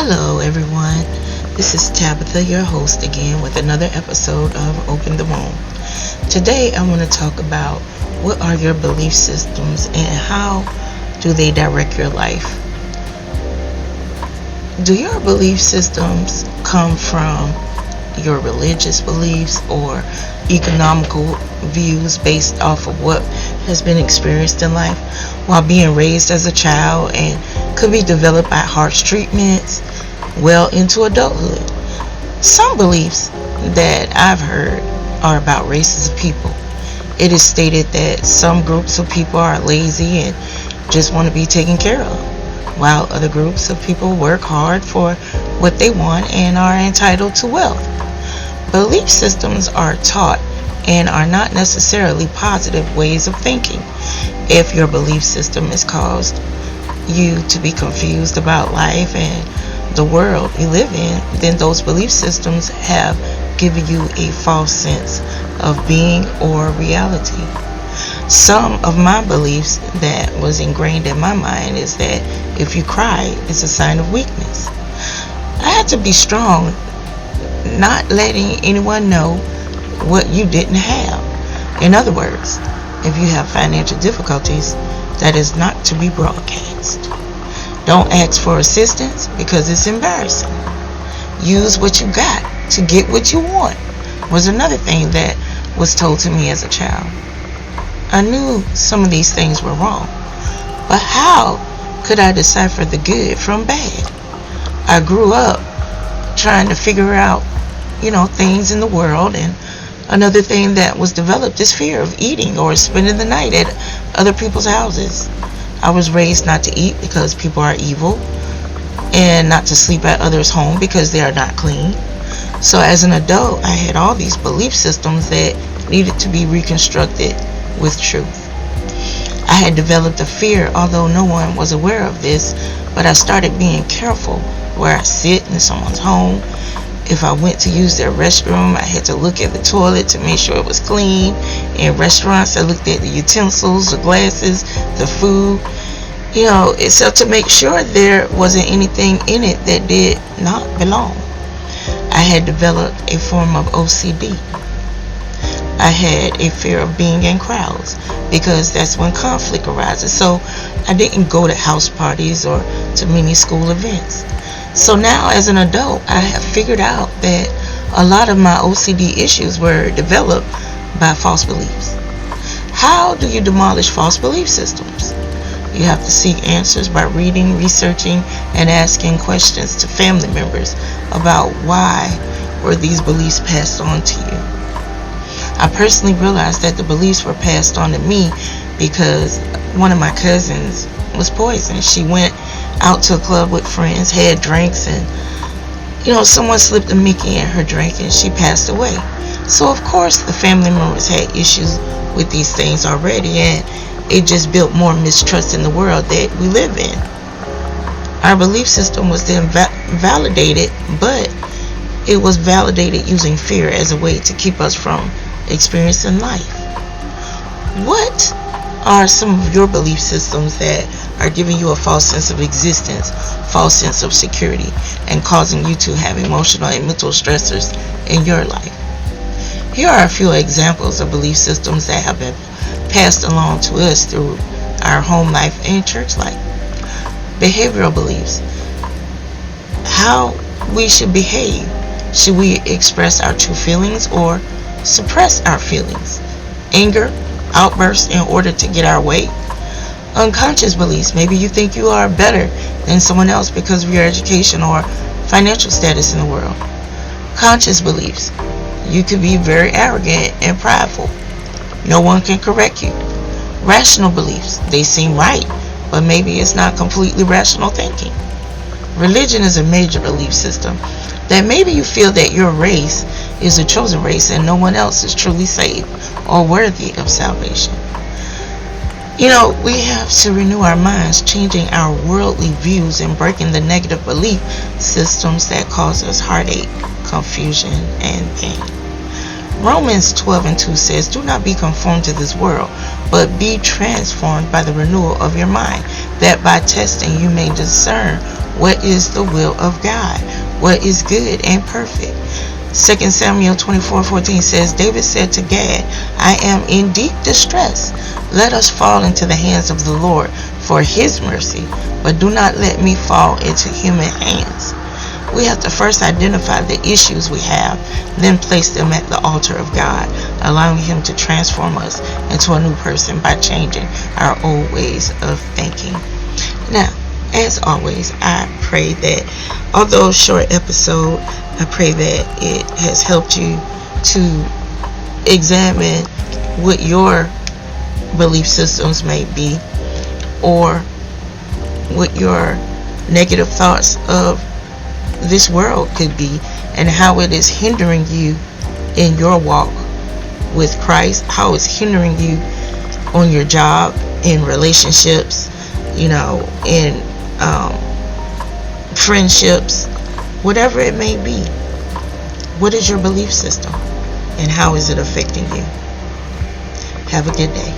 Hello, everyone. This is Tabitha, your host, again with another episode of Open the Room. Today, I want to talk about what are your belief systems and how do they direct your life. Do your belief systems come from your religious beliefs or economical views based off of what has been experienced in life while being raised as a child and could be developed by harsh treatments well into adulthood? Some beliefs that I've heard are about races of people. It is stated that some groups of people are lazy and just want to be taken care of, while other groups of people work hard for what they want and are entitled to wealth. Belief systems are taught and are not necessarily positive ways of thinking. If your belief system has caused you to be confused about life and the world you live in, then those belief systems have given you a false sense of being or reality. Some of my beliefs that was ingrained in my mind is that if you cry, it's a sign of weakness. I had to be strong, not letting anyone know what you didn't have. In other words, if you have financial difficulties, that is not to be broadcast. Don't ask for assistance because it's embarrassing. Use what you got to get what you want was another thing that was told to me as a child. I knew some of these things were wrong, but how could I decipher the good from bad? I grew up trying to figure out, things in the world, and another thing that was developed is fear of eating or spending the night at other people's houses. I was raised not to eat because people are evil and not to sleep at others' home because they are not clean. So as an adult, I had all these belief systems that needed to be reconstructed with truth. I had developed a fear, although no one was aware of this, but I started being careful where I sit in someone's home. If I went to use their restroom, I had to look at the toilet to make sure it was clean. In restaurants, I looked at the utensils, the glasses, the food, except to make sure there wasn't anything in it that did not belong. I had developed a form of OCD. I had a fear of being in crowds because that's when conflict arises. So I didn't go to house parties or to many school events. So now as an adult, I have figured out that a lot of my OCD issues were developed by false beliefs. How do you demolish false belief systems? You have to seek answers by reading, researching, and asking questions to family members about why were these beliefs passed on to you. I personally realized that the beliefs were passed on to me because one of my cousins was poisoned. She went out to a club with friends, had drinks, and someone slipped a Mickey in her drink and she passed away. So of course the family members had issues with these things already, and it just built more mistrust in the world that we live in. Our belief system was then validated, but it was validated using fear as a way to keep us from experiencing life. What are some of your belief systems that are giving you a false sense of existence, false sense of security, and causing you to have emotional and mental stressors in your life? Here are a few examples of belief systems that have been passed along to us through our home life and church life. Behavioral beliefs. How we should behave. Should we express our true feelings or suppress our feelings? Anger, outbursts in order to get our way. Unconscious beliefs. Maybe you think you are better than someone else because of your education or financial status in the world. Conscious beliefs. You could be very arrogant and prideful. No one can correct you. Rational beliefs. They seem right, but maybe it's not completely rational thinking. Religion is a major belief system that maybe you feel that your race is a chosen race and no one else is truly saved or worthy of salvation. We have to renew our minds, changing our worldly views and breaking the negative belief systems that cause us heartache, confusion, and pain. Romans 12:2 says, "Do not be conformed to this world, but be transformed by the renewal of your mind, that by testing you may discern what is the will of God, what is good and perfect. 2 Samuel 24:14 says, David said to Gad, I am in deep distress. Let us fall into the hands of the Lord for his mercy, but do not let me fall into human hands. We have to first identify the issues we have, then place them at the altar of God, allowing him to transform us into a new person by changing our old ways of thinking. Now, as always, I pray that, although short episode, I pray that it has helped you to examine what your belief systems may be, or what your negative thoughts of this world could be, and how it is hindering you in your walk with Christ, how it's hindering you on your job, in relationships, in friendships, whatever it may be. What is your belief system, and how is it affecting you? Have a good day.